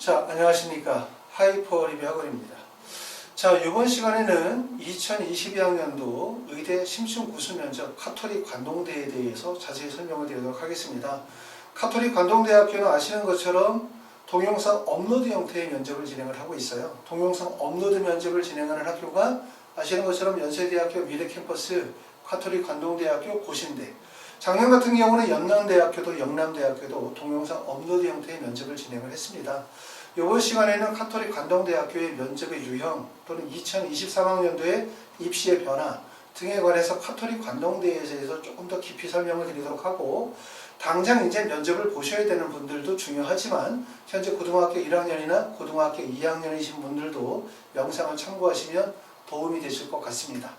자, 안녕하십니까. 하이퍼 리뷰 학원입니다. 자, 이번 시간에는 2022학년도 의대 심층 구수 면접 카톨릭 관동대에 대해서 자세히 설명을 드리도록 하겠습니다. 카톨릭 관동대학교는 아시는 것처럼 동영상 업로드 형태의 면접을 진행을 하고 있어요. 동영상 업로드 면접을 진행하는 학교가 아시는 것처럼 연세대학교 미래캠퍼스, 카톨릭 관동대학교, 고신대. 작년 같은 경우는 연남대학교도 영남대학교도 동영상 업로드 형태의 면접을 진행을 했습니다. 이번 시간에는 카톨릭 관동대학교의 면접의 유형 또는 2023학년도의 입시의 변화 등에 관해서 카톨릭 관동대에 대해서 조금 더 깊이 설명을 드리도록 하고, 당장 이제 면접을 보셔야 되는 분들도 중요하지만 현재 고등학교 1학년이나 고등학교 2학년이신 분들도 영상을 참고하시면 도움이 되실 것 같습니다.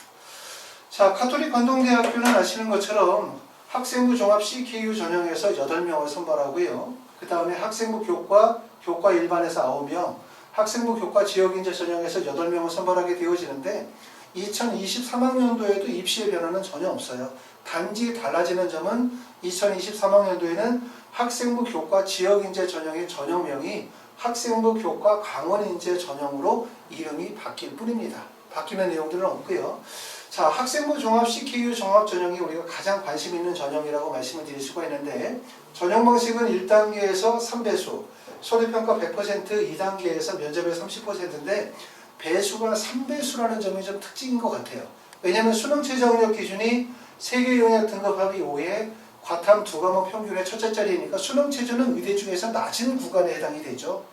자, 카톨릭 관동대학교는 아시는 것처럼 학생부 종합 CKU 전형에서 8명을 선발하고요. 그 다음에 학생부 교과 일반에서 9명, 학생부 교과 지역인재 전형에서 8명을 선발하게 되어지는데 2023학년도에도 입시의 변화는 전혀 없어요. 단지 달라지는 점은 2023학년도에는 학생부 교과 지역인재 전형의 전형명이 학생부 교과 강원인재 전형으로 이름이 바뀔 뿐입니다. 바뀌는 내용들은 없고요. 자, 학생부 종합 CKU 종합 전형이 우리가 가장 관심 있는 전형이라고 말씀을 드릴 수가 있는데, 전형 방식은 1단계에서 3배수, 소리평가 100%, 2단계에서 면접의 30%인데 배수가 3배수라는 점이 좀 특징인 것 같아요. 왜냐하면 수능 최저학력 기준이 세계영역 등급 합의 5에 과탐 2과목 평균의 첫째 자리니까 수능 최저는 의대 중에서 낮은 구간에 해당이 되죠.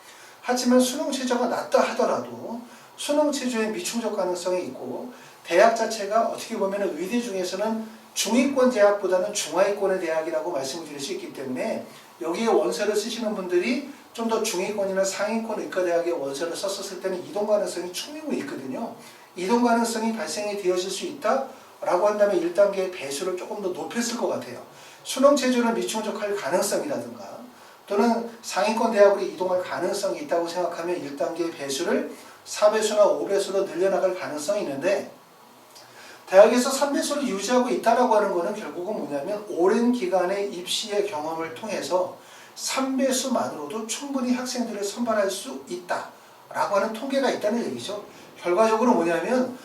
하지만 수능 최저가 낮다 하더라도 수능 최저의 미충족 가능성이 있고, 대학 자체가 어떻게 보면 의대 중에서는 중위권 대학보다는 중하위권의 대학이라고 말씀을 드릴 수 있기 때문에 여기에 원서를 쓰시는 분들이 좀 더 중위권이나 상위권 의과대학에 원서를 썼을 때는 이동 가능성이 충분히 있거든요. 이동 가능성이 발생이 되어질 수 있다라고 한다면 1단계의 배수를 조금 더 높였을 것 같아요. 수능 체제를 미충족할 가능성이라든가 또는 상위권 대학으로 이동할 가능성이 있다고 생각하면 1단계의 배수를 4배수나 5배수로 늘려나갈 가능성이 있는데, 대학에서 3배수를 유지하고 있다라고 하는 것은 결국은 뭐냐면 오랜 기간의 입시의 경험을 통해서 3배수만으로도 충분히 학생들을 선발할 수 있다라고 하는 통계가 있다는 얘기죠. 결과적으로 뭐냐면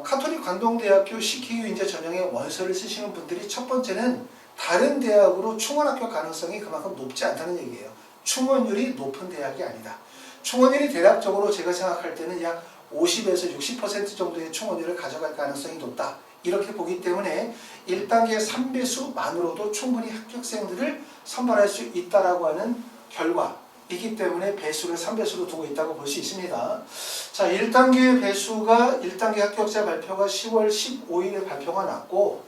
카톨릭 관동대학교 CKU 인재 전형의 원서를 쓰시는 분들이 첫 번째는 다른 대학으로 충원 합격 가능성이 그만큼 높지 않다는 얘기예요. 충원율이 높은 대학이 아니다. 충원율이 대략적으로 제가 생각할 때는 약 50에서 60% 정도의 충원율을 가져갈 가능성이 높다. 이렇게 보기 때문에 1단계 3배수만으로도 충분히 합격생들을 선발할 수 있다라고 하는 결과이기 때문에 배수를 3배수로 두고 있다고 볼 수 있습니다. 자, 1단계 배수가 1단계 합격자 발표가 10월 15일에 발표가 났고,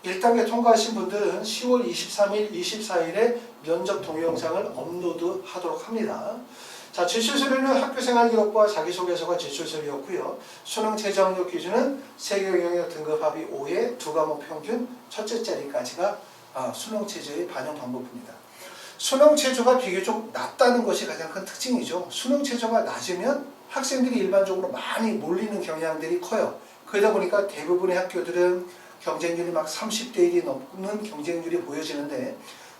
1단계 통과하신 분들은 10월 23일, 24일에 면접 동영상을 업로드하도록 합니다. 자, 제출서류는 학교생활 기록부와 자기소개서가 제출서류였고요. 수능 최저학력 기준은 세계영역 등급 합의 5에 2과목 평균 첫째 자리까지가 수능 최저의 반영 방법입니다. 수능 최저가 비교적 낮다는 것이 가장 큰 특징이죠. 수능 최저가 낮으면 학생들이 일반적으로 많이 몰리는 경향들이 커요. 그러다 보니까 대부분의 학교들은 경쟁률이 막 30대 1이 넘는 경쟁률이 보여지는데,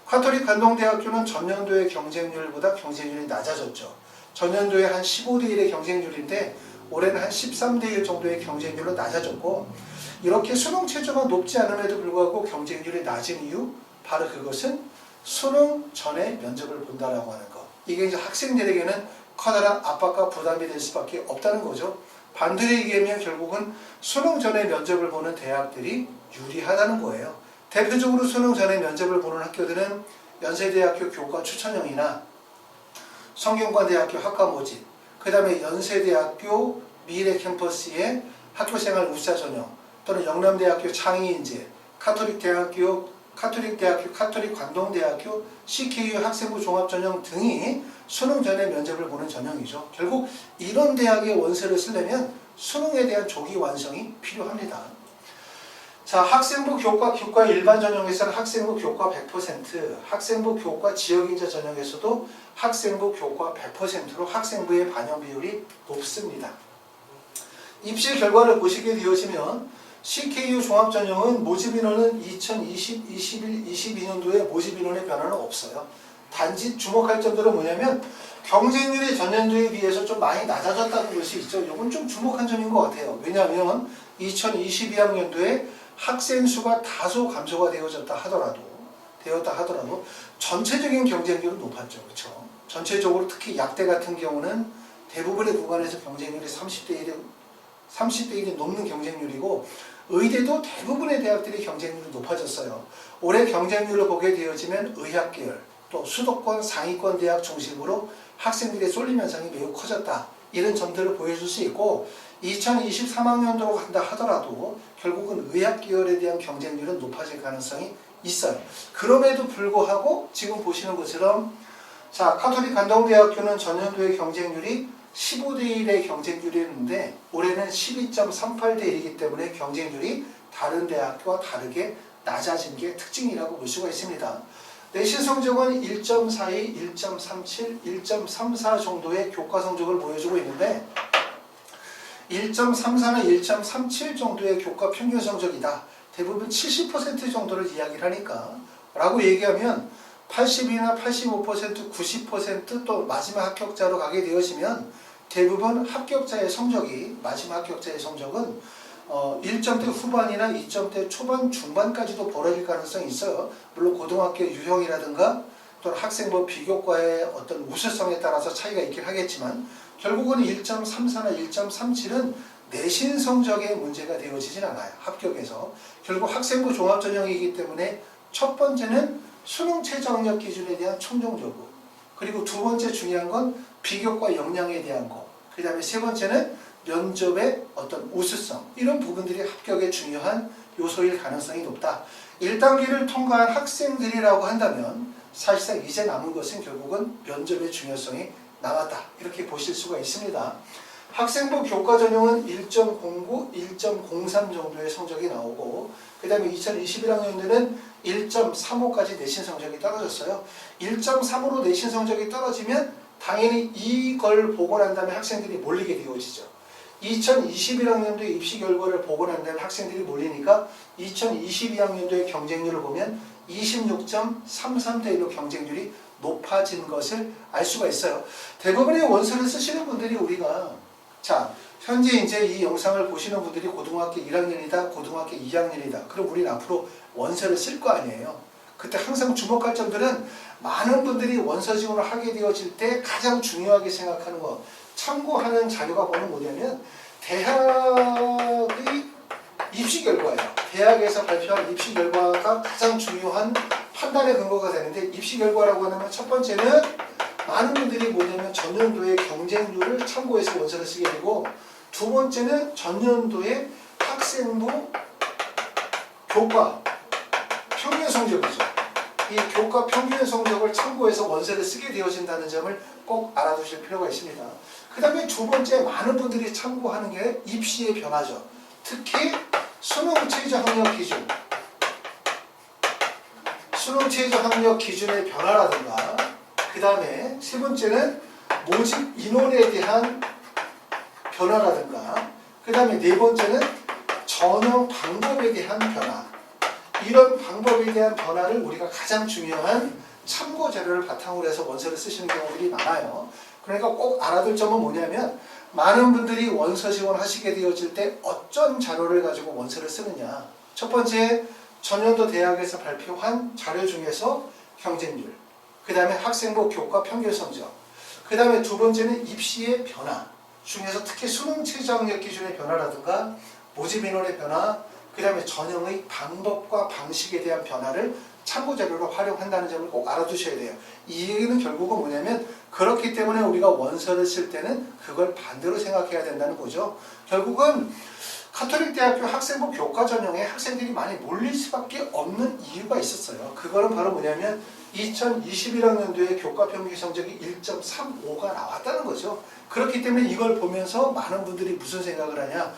카톨릭 관동대학교는 전년도의 경쟁률보다 경쟁률이 낮아졌죠. 전년도에 한 15대 1의 경쟁률인데 올해는 한 13대 1 정도의 경쟁률로 낮아졌고, 이렇게 수능 최저가 높지 않음에도 불구하고 경쟁률이 낮은 이유, 바로 그것은 수능 전에 면접을 본다라고 하는 것. 이게 이제 학생들에게는 커다란 압박과 부담이 될 수밖에 없다는 거죠. 반대로 얘기하면 결국은 수능 전에 면접을 보는 대학들이 유리하다는 거예요. 대표적으로 수능 전에 면접을 보는 학교들은 연세대학교 교과 추천형이나 성균관대학교 학과 모집, 그 다음에 연세대학교 미래캠퍼스의 학교생활 우수자 전형, 또는 영남대학교 창의인재, 카톨릭대학교, 카톨릭 관동대학교, CKU 학생부 종합전형 등이 수능 전에 면접을 보는 전형이죠. 결국 이런 대학의 원서를 쓰려면 수능에 대한 조기 완성이 필요합니다. 자, 학생부 교과 일반 전형에서는 학생부 교과 100%, 학생부 교과 지역인재 전형에서도 학생부 교과 100%로 학생부의 반영 비율이 높습니다. 입시 결과를 보시게 되어지면 CKU 종합전형은 모집 인원은 2020, 21, 22년도에 모집 인원의 변화는 없어요. 단지 주목할 점들은 뭐냐면 경쟁률이 전년도에 비해서 좀 많이 낮아졌다는 것이 있죠. 이건 좀 주목한 점인 것 같아요. 왜냐하면 2022학년도에 학생 수가 다소 감소가 되었다 하더라도 전체적인 경쟁률은 높았죠. 그렇죠? 전체적으로 특히 약대 같은 경우는 대부분의 구간에서 경쟁률이 30대 1이 넘는 경쟁률이고 의대도 대부분의 대학들이 경쟁률이 높아졌어요. 올해 경쟁률을 보게 되어지면 의학계열 또 수도권 상위권 대학 중심으로 학생들의 쏠림 현상이 매우 커졌다. 이런 점들을 보여줄 수 있고 2023학년도로 간다 하더라도 결국은 의학계열에 대한 경쟁률은 높아질 가능성이 있어요. 그럼에도 불구하고 지금 보시는 것처럼 자, 카톨릭 관동대학교는 전년도의 경쟁률이 15대 1의 경쟁률이었는데 올해는 12.38대 1이기 때문에 경쟁률이 다른 대학교와 다르게 낮아진 게 특징이라고 볼 수가 있습니다. 내신 성적은 1.42, 1.37, 1.34 정도의 교과 성적을 보여주고 있는데 1.34나 1.37 정도의 교과 평균 성적이다. 대부분 70% 정도를 이야기를 하니까 라고 얘기하면 80이나 85%, 90% 또 마지막 합격자로 가게 되어지면 대부분 합격자의 성적이 마지막 합격자의 성적은 1점대 후반이나 2점대 초반 중반까지도 벌어질 가능성이 있어요. 물론 고등학교 유형이라든가 또는 학생부 비교과의 어떤 우수성에 따라서 차이가 있긴 하겠지만 결국은 1.34나 1.37은 내신 성적의 문제가 되어지진 않아요. 합격에서. 결국 학생부 종합전형이기 때문에 첫 번째는 수능 최저학력 기준에 대한 총정적으로 그리고 두 번째 중요한 건 비교과 역량에 대한 거 그 다음에 세 번째는 면접의 어떤 우수성 이런 부분들이 합격에 중요한 요소일 가능성이 높다. 1단계를 통과한 학생들이라고 한다면 사실상 이제 남은 것은 결국은 면접의 중요성이 남았다. 이렇게 보실 수가 있습니다. 학생부 교과 전형은 1.09, 1.03 정도의 성적이 나오고 그 다음에 2021학년도는 1.35까지 내신 성적이 떨어졌어요. 1.3으로 내신 성적이 떨어지면 당연히 이걸 보고 난 다음에 학생들이 몰리게 되어지죠. 2021학년도에 입시 결과를 보고 난 다음에 학생들이 몰리니까 2022학년도의 경쟁률을 보면 26.33대 1로 경쟁률이 높아진 것을 알 수가 있어요. 대부분의 원서를 쓰시는 분들이 우리가 자 현재 이제 이 영상을 보시는 분들이 고등학교 1학년이다, 고등학교 2학년이다. 그럼 우리는 앞으로 원서를 쓸 거 아니에요. 그때 항상 주목할 점들은 많은 분들이 원서 지원을 하게 되어질 때 가장 중요하게 생각하는 것, 참고하는 자료가 뭐냐면 대학의 입시 결과예요. 대학에서 발표한 입시 결과가 가장 중요한 판단의 근거가 되는데 입시 결과라고 하면 첫 번째는 많은 분들이 뭐냐면 전년도의 경쟁률을 참고해서 원서를 쓰게 되고 두 번째는 전년도의 학생부 교과 평균 성적이죠. 이 교과 평균 성적을 참고해서 원서를 쓰게 되어진다는 점을 꼭 알아두실 필요가 있습니다. 그 다음에 두 번째 많은 분들이 참고하는 게 입시의 변화죠. 특히 수능 최저학력 기준 수능 최저학력 기준의 변화라든가 그 다음에 세 번째는 모집 인원에 대한 변화라든가 그 다음에 네 번째는 전형 방법에 대한 변화 이런 방법에 대한 변화를 우리가 가장 중요한 참고 자료를 바탕으로 해서 원서를 쓰시는 경우들이 많아요. 그러니까 꼭 알아둘 점은 뭐냐면 많은 분들이 원서 지원하시게 되어질 때 어떤 자료를 가지고 원서를 쓰느냐. 첫 번째 전년도 대학에서 발표한 자료 중에서 경쟁률 그 다음에 학생부 교과 평균 성적 그 다음에 두 번째는 입시의 변화 중에서 특히 수능 최저학력 기준의 변화라든가 모집 인원의 변화 그 다음에 전형의 방법과 방식에 대한 변화를 참고자료로 활용한다는 점을 꼭 알아두셔야 돼요. 이 얘기는 결국은 뭐냐면 그렇기 때문에 우리가 원서를 쓸 때는 그걸 반대로 생각해야 된다는 거죠. 결국은 카톨릭대학교 학생부 교과 전형에 학생들이 많이 몰릴 수밖에 없는 이유가 있었어요. 그거는 바로 뭐냐면 2021학년도에 교과 평균 성적이 1.35가 나왔다는 거죠. 그렇기 때문에 이걸 보면서 많은 분들이 무슨 생각을 하냐.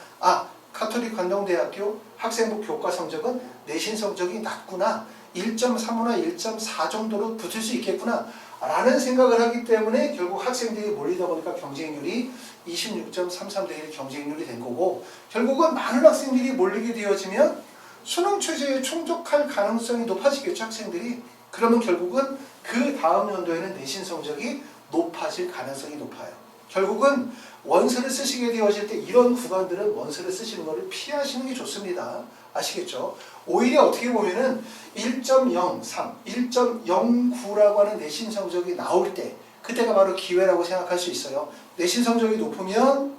카톨릭 관동대학교 학생부 교과 성적은 내신 성적이 낮구나. 1.35나 1.4 정도로 붙을 수 있겠구나. 라는 생각을 하기 때문에 결국 학생들이 몰리다 보니까 경쟁률이 26.33대 1 경쟁률이 된 거고 결국은 많은 학생들이 몰리게 되어지면 수능 최저에 충족할 가능성이 높아지겠죠. 학생들이. 그러면 결국은 그 다음 연도에는 내신 성적이 높아질 가능성이 높아요. 결국은 원서를 쓰시게 되어질 때 이런 구간들은 원서를 쓰시는 것을 피하시는 게 좋습니다. 아시겠죠? 오히려 어떻게 보면은 1.03, 1.09라고 하는 내신 성적이 나올 때 그때가 바로 기회라고 생각할 수 있어요. 내신 성적이 높으면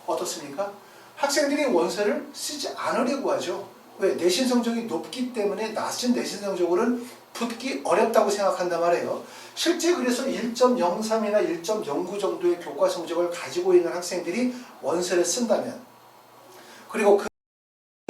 어떻습니까? 학생들이 원서를 쓰지 않으려고 하죠. 왜? 내신 성적이 높기 때문에 낮은 내신 성적으로는 붙기 어렵다고 생각한단 말이에요. 실제 그래서 1.03이나 1.09 정도의 교과 성적을 가지고 있는 학생들이 원서를 쓴다면, 그리고 그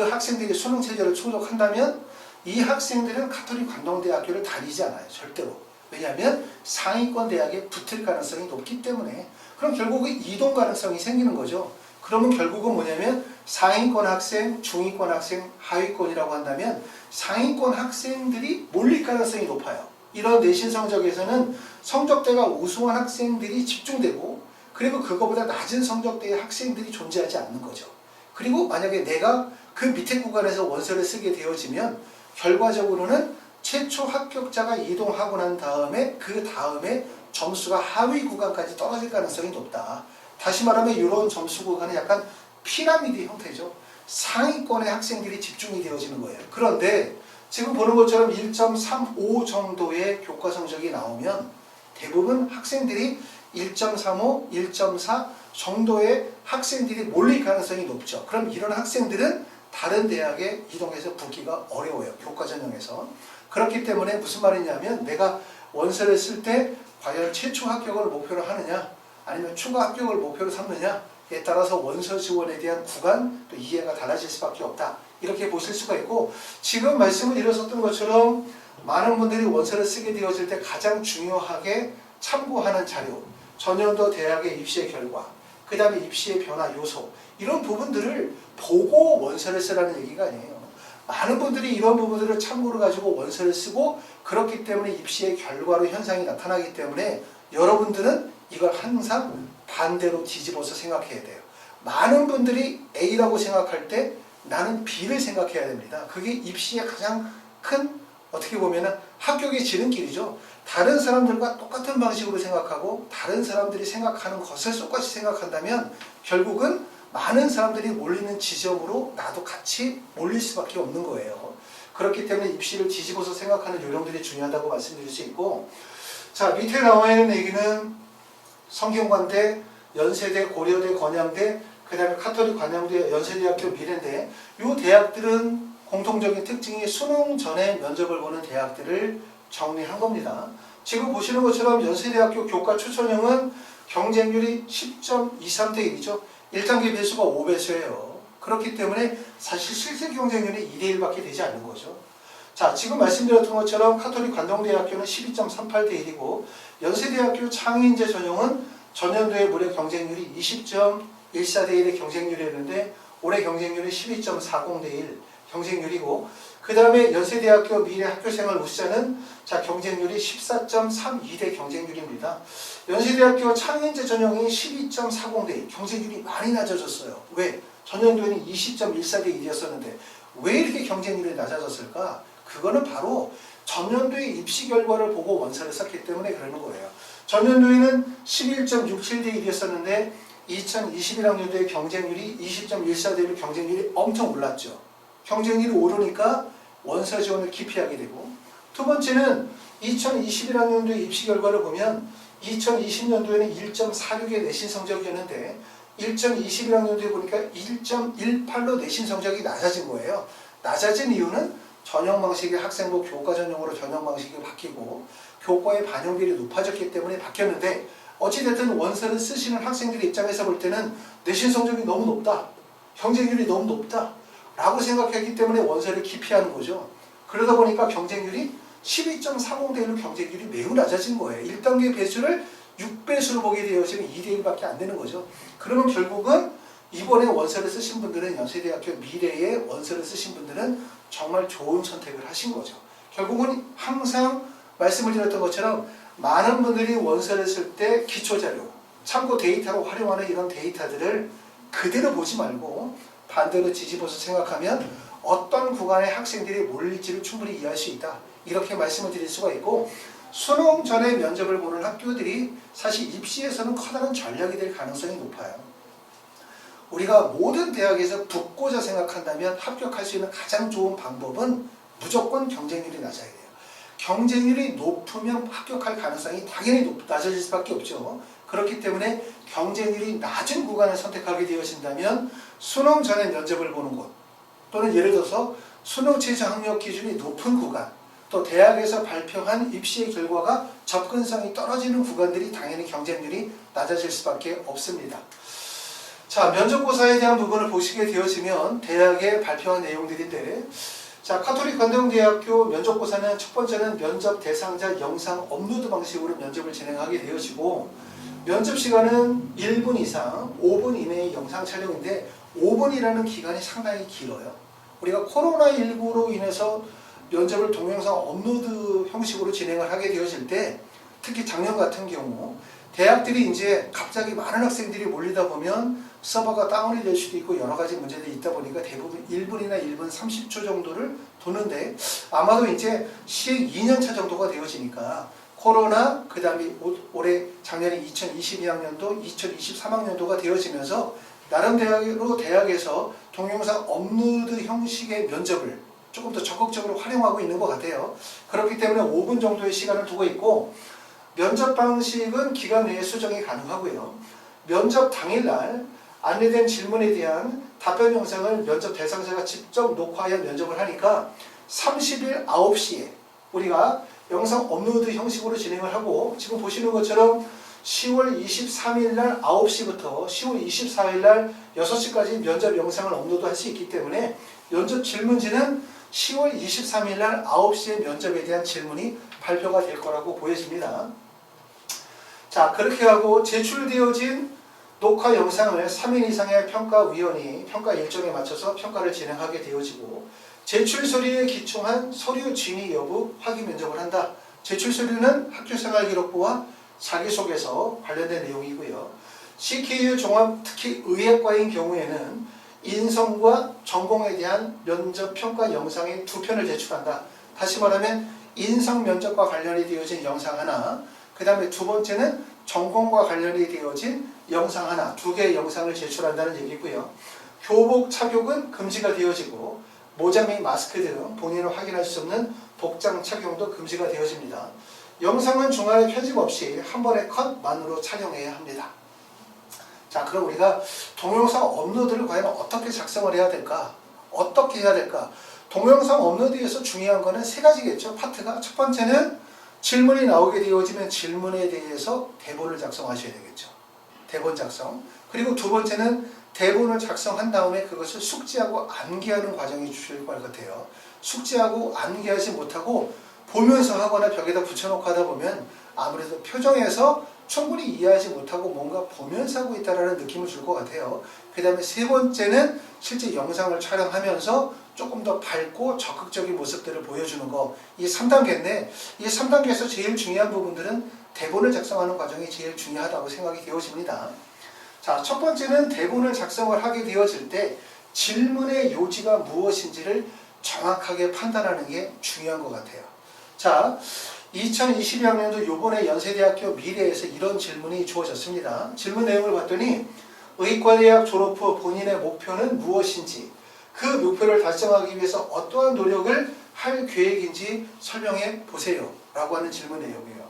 학생들이 수능 체제를 충족한다면 이 학생들은 가톨릭 관동대학교를 다니지 않아요. 절대로. 왜냐하면 상위권 대학에 붙을 가능성이 높기 때문에. 그럼 결국은 이동 가능성이 생기는 거죠. 그러면 결국은 뭐냐면 상위권 학생, 중위권 학생, 하위권이라고 한다면 상위권 학생들이 몰릴 가능성이 높아요. 이런 내신 성적에서는 성적대가 우수한 학생들이 집중되고, 그리고 그거보다 낮은 성적대의 학생들이 존재하지 않는 거죠. 그리고 만약에 내가 그 밑에 구간에서 원서를 쓰게 되어지면 결과적으로는 최초 합격자가 이동하고 난 다음에 그 다음에 점수가 하위 구간까지 떨어질 가능성이 높다. 다시 말하면 이런 점수 구간은 약간 피라미드 형태죠. 상위권의 학생들이 집중이 되어지는 거예요. 그런데 지금 보는 것처럼 1.35 정도의 교과 성적이 나오면 대부분 학생들이 1.35, 1.4 정도의 학생들이 몰릴 가능성이 높죠. 그럼 이런 학생들은 다른 대학에 이동해서 붙기가 어려워요. 교과 전형에서. 그렇기 때문에 무슨 말이냐면 내가 원서를 쓸 때 과연 최초 합격을 목표로 하느냐 아니면 추가 합격을 목표로 삼느냐에 따라서 원서 지원에 대한 구간 또 이해가 달라질 수밖에 없다. 이렇게 보실 수가 있고, 지금 말씀을 드렸었던 것처럼 많은 분들이 원서를 쓰게 되어질 때 가장 중요하게 참고하는 자료, 전년도 대학의 입시의 결과, 그 다음에 입시의 변화 요소, 이런 부분들을 보고 원서를 쓰라는 얘기가 아니에요. 많은 분들이 이런 부분들을 참고로 가지고 원서를 쓰고, 그렇기 때문에 입시의 결과로 현상이 나타나기 때문에 여러분들은 이걸 항상 반대로 뒤집어서 생각해야 돼요. 많은 분들이 A라고 생각할 때 나는 B를 생각해야 됩니다. 그게 입시의 가장 큰 어떻게 보면은 합격의 지름길이죠. 다른 사람들과 똑같은 방식으로 생각하고 다른 사람들이 생각하는 것을 똑같이 생각한다면 결국은 많은 사람들이 몰리는 지점으로 나도 같이 몰릴 수밖에 없는 거예요. 그렇기 때문에 입시를 뒤집어서 생각하는 요령들이 중요하다고 말씀드릴 수 있고, 자, 밑에 나와 있는 얘기는 성균관대, 연세대, 고려대, 건양대, 그 다음에 카톨릭 관양대, 연세대학교, 미래대, 이 대학들은 공통적인 특징이 수능 전에 면접을 보는 대학들을 정리한 겁니다. 지금 보시는 것처럼 연세대학교 교과 추천형은 경쟁률이 10.23대 1이죠. 1단계 배수가 5배수예요. 그렇기 때문에 사실 실제 경쟁률이 2대 1밖에 되지 않는 거죠. 자, 지금 말씀드렸던 것처럼 카톨릭 관동대학교는 12.38대 1이고 연세대학교 창의인재 전형은 전년도에 무려 경쟁률이 20.14대 1의 경쟁률이었는데 올해 경쟁률이 12.40대 1 경쟁률이고, 그 다음에 연세대학교 미래학교생활 우수자는 자 경쟁률이 14.32대 경쟁률입니다. 연세대학교 창의인재 전형이 12.40대 1 경쟁률이 많이 낮아졌어요. 왜? 전년도에는 20.14대 1이었었는데 왜 이렇게 경쟁률이 낮아졌을까? 그거는 바로 전년도의 입시 결과를 보고 원서를 썼기 때문에 그러는 거예요. 전년도에는 11.67대 1이었었는데 2021학년도의 경쟁률이 20.14대 1 경쟁률이 엄청 올랐죠. 경쟁률이 오르니까 원서 지원을 기피하게 되고, 두 번째는 2021학년도의 입시 결과를 보면 2020년도에는 1.46의 내신 성적이었는데 2021학년도에 보니까 1.18로 내신 성적이 낮아진 거예요. 낮아진 이유는 전형 방식의 학생부 교과 전형으로 전형 방식이 바뀌고 교과의 반영비율이 높아졌기 때문에 바뀌었는데, 어찌됐든 원서를 쓰시는 학생들의 입장에서 볼 때는 내신 성적이 너무 높다, 경쟁률이 너무 높다 라고 생각했기 때문에 원서를 기피하는 거죠. 그러다 보니까 경쟁률이 12.40대 1로 경쟁률이 매우 낮아진 거예요. 1단계 배수를 6배수로 보게 되어지면 2대 1밖에 안 되는 거죠. 그러면 결국은 이번에 원서를 쓰신 분들은 연세대학교 미래에 원서를 쓰신 분들은 정말 좋은 선택을 하신 거죠. 결국은 항상 말씀을 드렸던 것처럼 많은 분들이 원서를 쓸 때 기초자료, 참고 데이터로 활용하는 이런 데이터들을 그대로 보지 말고 반대로 뒤집어서 생각하면 어떤 구간의 학생들이 몰릴지를 충분히 이해할 수 있다. 이렇게 말씀을 드릴 수가 있고, 수능 전에 면접을 보는 학교들이 사실 입시에서는 커다란 전략이 될 가능성이 높아요. 우리가 모든 대학에서 붙고자 생각한다면 합격할 수 있는 가장 좋은 방법은 무조건 경쟁률이 낮아야 돼요. 경쟁률이 높으면 합격할 가능성이 당연히 낮아질 수밖에 없죠. 그렇기 때문에 경쟁률이 낮은 구간을 선택하게 되어진다면 수능 전에 면접을 보는 곳, 또는 예를 들어서 수능 최저 학력 기준이 높은 구간, 또 대학에서 발표한 입시의 결과가 접근성이 떨어지는 구간들이 당연히 경쟁률이 낮아질 수밖에 없습니다. 자, 면접고사에 대한 부분을 보시게 되어지면 대학에 발표한 내용들인데, 자, 가톨릭 관동대학교 면접고사는 첫 번째는 면접 대상자 영상 업로드 방식으로 면접을 진행하게 되어지고, 면접 시간은 1분 이상 5분 이내의 영상 촬영인데 5분이라는 기간이 상당히 길어요. 우리가 코로나19로 인해서 면접을 동영상 업로드 형식으로 진행을 하게 되어질 때, 특히 작년 같은 경우 대학들이 이제 갑자기 많은 학생들이 몰리다 보면 서버가 다운이 될 수도 있고 여러 가지 문제들이 있다 보니까 대부분 1분이나 1분 30초 정도를 도는데, 아마도 이제 시행 2년차 정도가 되어지니까 코로나, 그 다음에 올해 작년에 2022학년도, 2023학년도가 되어지면서 나름대로 대학에서 동영상 업로드 형식의 면접을 조금 더 적극적으로 활용하고 있는 것 같아요. 그렇기 때문에 5분 정도의 시간을 두고 있고, 면접 방식은 기간 내에 수정이 가능하고요. 면접 당일날 안내된 질문에 대한 답변 영상을 면접 대상자가 직접 녹화하여 면접을 하니까 30일 9시에 우리가 영상 업로드 형식으로 진행을 하고, 지금 보시는 것처럼 10월 23일 날 9시부터 10월 24일 날 6시까지 면접 영상을 업로드할 수 있기 때문에 면접 질문지는 10월 23일 날 9시에 면접에 대한 질문이 발표가 될 거라고 보여집니다. 자, 그렇게 하고 제출되어진 녹화 영상을 3인 이상의 평가위원이 평가 일정에 맞춰서 평가를 진행하게 되어지고, 제출 서류에 기초한 서류 진위 여부 확인 면접을 한다. 제출 서류는 학교생활기록부와 자기소개서 관련된 내용이고요. CKU 종합, 특히 의학과인 경우에는 인성과 전공에 대한 면접 평가 영상의 2편을 제출한다. 다시 말하면 인성 면접과 관련이 되어진 영상 하나, 그 다음에 두 번째는 전공과 관련이 되어진 영상 하나, 2개의 영상을 제출한다는 얘기고요. 교복 착용은 금지가 되어지고, 모자 및 마스크 등 본인을 확인할 수 없는 복장 착용도 금지가 되어집니다. 영상은 중간에 편집 없이 한 번의 컷만으로 촬영해야 합니다. 자, 그럼 우리가 동영상 업로드를 과연 어떻게 작성을 해야 될까? 어떻게 해야 될까? 동영상 업로드에서 중요한 거는 3가지겠죠. 파트가. 첫 번째는 질문이 나오게 되어지면 질문에 대해서 대본을 작성하셔야 되겠죠. 대본 작성. 그리고 두 번째는 대본을 작성한 다음에 그것을 숙지하고 암기하는 과정이 주실 것 같아요. 숙지하고 암기하지 못하고 보면서 하거나 벽에다 붙여놓고 하다 보면 아무래도 표정에서 충분히 이해하지 못하고 뭔가 보면서 하고 있다는 느낌을 줄 것 같아요. 그 다음에 세 번째는 실제 영상을 촬영하면서 조금 더 밝고 적극적인 모습들을 보여주는 거. 이 3단계인데 이 3단계에서 제일 중요한 부분들은 대본을 작성하는 과정이 제일 중요하다고 생각이 되어집니다. 자, 첫 번째는 대본을 작성을 하게 되어질 때 질문의 요지가 무엇인지를 정확하게 판단하는 게 중요한 것 같아요. 자, 2022학년도 요번에 연세대학교 미래에서 이런 질문이 주어졌습니다. 질문 내용을 봤더니 의과대학 졸업 후 본인의 목표는 무엇인지, 그 목표를 달성하기 위해서 어떠한 노력을 할 계획인지 설명해 보세요 라고 하는 질문 내용이에요.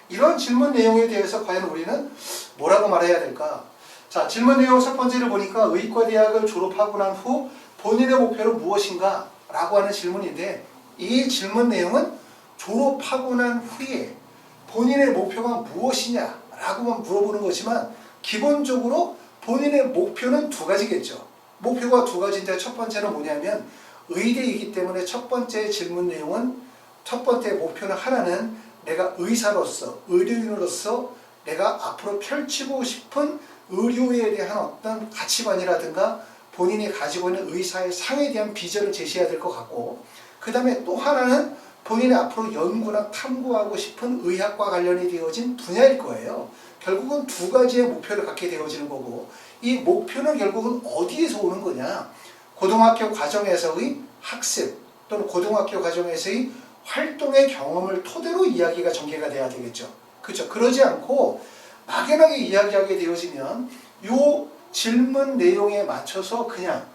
이런 질문 내용에 대해서 과연 우리는 뭐라고 말해야 될까? 자, 질문 내용 첫 번째를 보니까 의과대학을 졸업하고 난 후 본인의 목표는 무엇인가? 라고 하는 질문인데, 이 질문 내용은 졸업하고 난 후에 본인의 목표가 무엇이냐? 라고만 물어보는 거지만 기본적으로 본인의 목표는 2가지겠죠. 목표가 2가지인데 첫 번째는 뭐냐면 의대이기 때문에 첫 번째 질문 내용은 첫 번째 목표는 하나는 내가 의사로서, 의료인으로서 내가 앞으로 펼치고 싶은 의료에 대한 어떤 가치관이라든가 본인이 가지고 있는 의사의 상에 대한 비전을 제시해야 될 것 같고, 그 다음에 또 하나는 본인이 앞으로 연구나 탐구하고 싶은 의학과 관련이 되어진 분야일 거예요. 결국은 2가지의 목표를 갖게 되어지는 거고, 이 목표는 결국은 어디에서 오는 거냐? 고등학교 과정에서의 학습 또는 고등학교 과정에서의 활동의 경험을 토대로 이야기가 전개가 돼야 되겠죠. 그렇죠? 그러지 않고 막연하게 이야기하게 되어지면 요 질문 내용에 맞춰서 그냥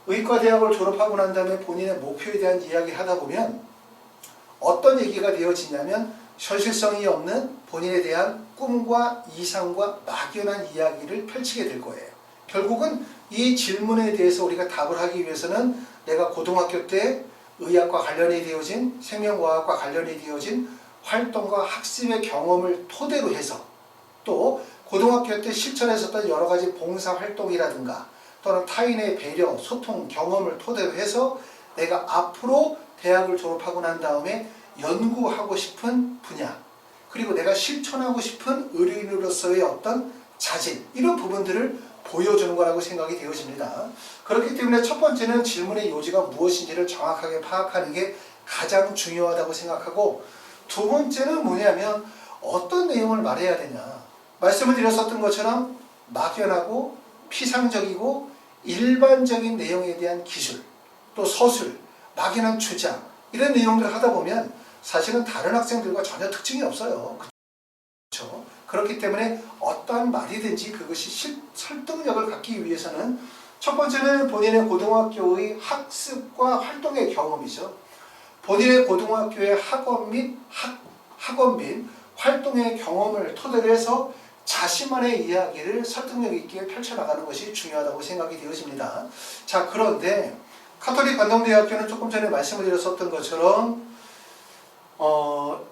의과대학을 졸업하고 난 다음에 본인의 목표에 대한 이야기를 하다 보면 어떤 얘기가 되어지냐면 현실성이 없는 본인에 대한 꿈과 이상과 막연한 이야기를 펼치게 될 거예요. 결국은 이 질문에 대해서 우리가 답을 하기 위해서는 내가 고등학교 때 의학과 관련이 되어진 생명과학과 관련이 되어진 활동과 학습의 경험을 토대로 해서 또 고등학교 때 실천했었던 여러 가지 봉사활동이라든가 또는 타인의 배려, 소통, 경험을 토대로 해서 내가 앞으로 대학을 졸업하고 난 다음에 연구하고 싶은 분야 그리고 내가 실천하고 싶은 의료인으로서의 어떤 자질 이런 부분들을 보여주는 거라고 생각이 되어집니다. 그렇기 때문에 첫 번째는 질문의 요지가 무엇인지를 정확하게 파악하는 게 가장 중요하다고 생각하고 두 번째는 뭐냐면 어떤 내용을 말해야 되냐 말씀을 드렸었던 것처럼 막연하고 피상적이고 일반적인 내용에 대한 기술 또 서술, 막연한 주장 이런 내용들을 하다 보면 사실은 다른 학생들과 전혀 특징이 없어요. 그렇죠? 그렇기 때문에 어떠한 말이든지 그것이 설득력을 갖기 위해서는 첫 번째는 본인의 고등학교의 학습과 활동의 경험이죠. 본인의 고등학교의 학원 및 활동의 경험을 토대로 해서 자신만의 이야기를 설득력 있게 펼쳐나가는 것이 중요하다고 생각이 되어집니다. 자, 그런데 카톨릭 관동대학교는 조금 전에 말씀을 드렸었던 것처럼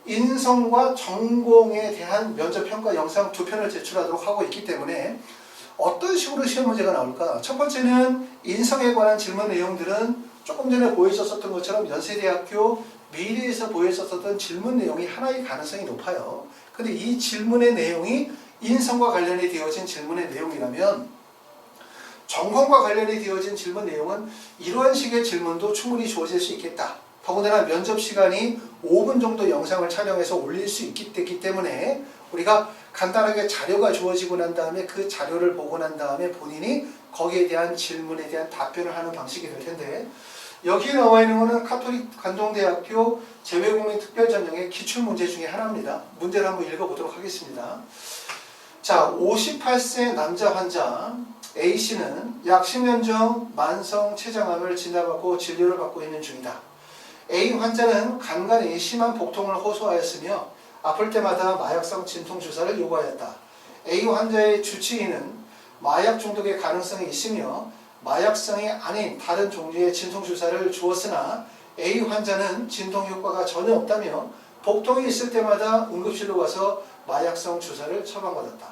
인성과 전공에 대한 면접평가 영상 2편을 제출하도록 하고 있기 때문에 어떤 식으로 시험 문제가 나올까? 첫 번째는 인성에 관한 질문 내용들은 조금 전에 보여줬었던 것처럼 연세대학교 미래에서 보여줬었던 질문 내용이 하나의 가능성이 높아요. 근데 이 질문의 내용이 인성과 관련이 되어진 질문의 내용이라면 전공과 관련이 되어진 질문 내용은 이러한 식의 질문도 충분히 주어질 수 있겠다. 더군다나 면접 시간이 5분 정도 영상을 촬영해서 올릴 수 있기 때문에 우리가 간단하게 자료가 주어지고 난 다음에 그 자료를 보고 난 다음에 본인이 거기에 대한 질문에 대한 답변을 하는 방식이 될 텐데 여기에 나와 있는 것은 카톨릭 관동대학교 재외국민 특별전형의 기출문제 중에 하나입니다. 문제를 한번 읽어보도록 하겠습니다. 자, 58세 남자 환자 A씨는 약 10년 전 만성 췌장암을 진단받고 진료를 받고 있는 중이다. A 환자는 간간히 심한 복통을 호소하였으며 아플 때마다 마약성 진통 주사를 요구하였다. A 환자의 주치의는 마약 중독의 가능성이 있으며 마약성이 아닌 다른 종류의 진통 주사를 주었으나 A 환자는 진통 효과가 전혀 없다며 복통이 있을 때마다 응급실로 가서 마약성 주사를 처방받았다.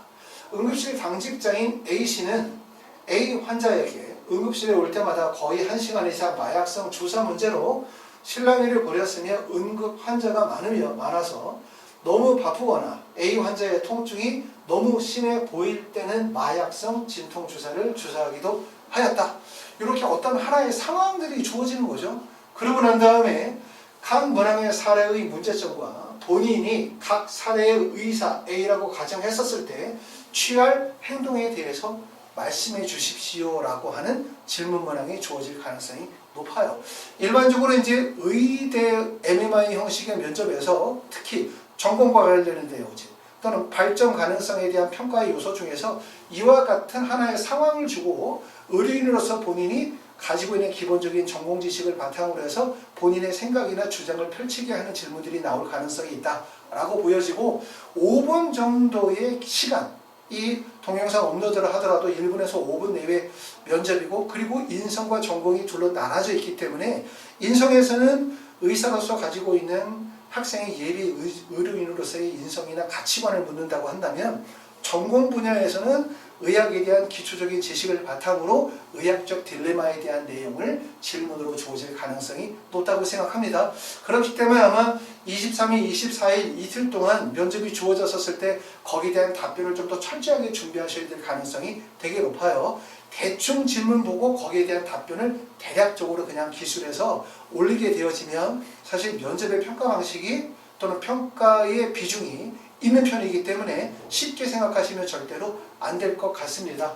응급실 당직자인 A씨는 A 환자에게 응급실에 올 때마다 거의 1시간 이상 마약성 주사 문제로 실랑이를 벌였으며 응급 환자가 많아서 너무 바쁘거나 A 환자의 통증이 너무 심해 보일 때는 마약성 진통 주사를 주사하기도 하였다. 이렇게 어떤 하나의 상황들이 주어지는 거죠. 그러고 난 다음에 각 문항의 사례의 문제점과 본인이 각 사례의 의사 A라고 가정했었을 때 취할 행동에 대해서 말씀해 주십시오 라고 하는 질문 문항이 주어질 가능성이 높아요. 일반적으로 이제 의대 MMI 형식의 면접에서 특히 전공과 관련된 내용들 또는 발전 가능성에 대한 평가의 요소 중에서 이와 같은 하나의 상황을 주고 의료인으로서 본인이 가지고 있는 기본적인 전공 지식을 바탕으로 해서 본인의 생각이나 주장을 펼치게 하는 질문들이 나올 가능성이 있다라고 보여지고 5분 정도의 시간 이 동영상 업로드를 하더라도 1분에서 5분 내외 면접이고 그리고 인성과 전공이 둘로 나눠져 있기 때문에 인성에서는 의사로서 가지고 있는 학생의 예비 의료인으로서의 인성이나 가치관을 묻는다고 한다면 전공 분야에서는 의학에 대한 기초적인 지식을 바탕으로 의학적 딜레마에 대한 내용을 질문으로 주어질 가능성이 높다고 생각합니다. 그렇기 때문에 아마 23일, 24일 이틀 동안 면접이 주어졌을 때 거기에 대한 답변을 좀 더 철저하게 준비하셔야 될 가능성이 되게 높아요. 대충 질문 보고 거기에 대한 답변을 대략적으로 그냥 기술해서 올리게 되어지면 사실 면접의 평가 방식이 또는 평가의 비중이 있는 편이기 때문에 쉽게 생각하시면 절대로 안 될 것 같습니다.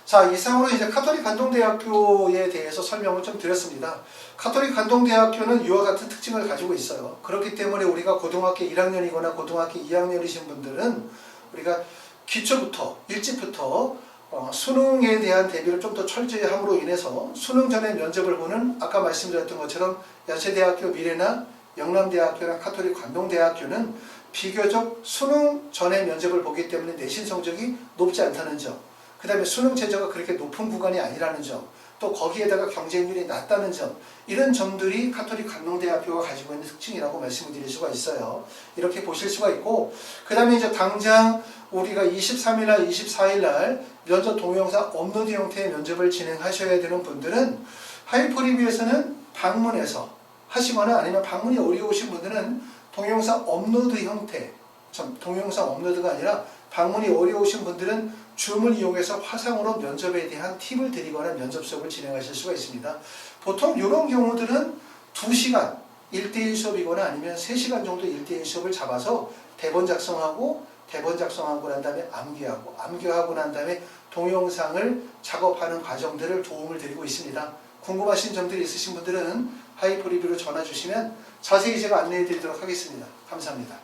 자, 이상으로 이제 가톨릭 관동대학교에 대해서 설명을 좀 드렸습니다. 가톨릭 관동대학교는 이와 같은 특징을 가지고 있어요. 그렇기 때문에 우리가 고등학교 1학년이거나 고등학교 2학년이신 분들은 우리가 기초부터 일찍부터 수능에 대한 대비를 좀 더 철저히 함으로 인해서 수능 전에 면접을 보는 아까 말씀드렸던 것처럼 야채대학교 미래나 영남대학교나 가톨릭 관동대학교는 비교적 수능 전에 면접을 보기 때문에 내신 성적이 높지 않다는 점, 그 다음에 수능 최저가 그렇게 높은 구간이 아니라는 점, 또 거기에다가 경쟁률이 낮다는 점, 이런 점들이 가톨릭 관동대학교가 가지고 있는 특징이라고 말씀을 드릴 수가 있어요. 이렇게 보실 수가 있고, 그 다음에 이제 당장 우리가 23일날 24일날 면접 동영상 업로드 형태의 면접을 진행하셔야 되는 분들은 하이퍼리뷰에서는 방문해서 하시거나 아니면 방문이 어려우신 분들은 동영상 업로드 형태, 동영상 업로드가 아니라 방문이 어려우신 분들은 줌을 이용해서 화상으로 면접에 대한 팁을 드리거나 면접 수업을 진행하실 수가 있습니다. 보통 이런 경우들은 2시간 1대1 수업이거나 아니면 3시간 정도 1대1 수업을 잡아서 대본 작성하고 난 다음에 암기하고 난 다음에 동영상을 작업하는 과정들을 도움을 드리고 있습니다. 궁금하신 점들이 있으신 분들은 하이퍼리뷰로 전화 주시면 자세히 제가 안내해 드리도록 하겠습니다. 감사합니다.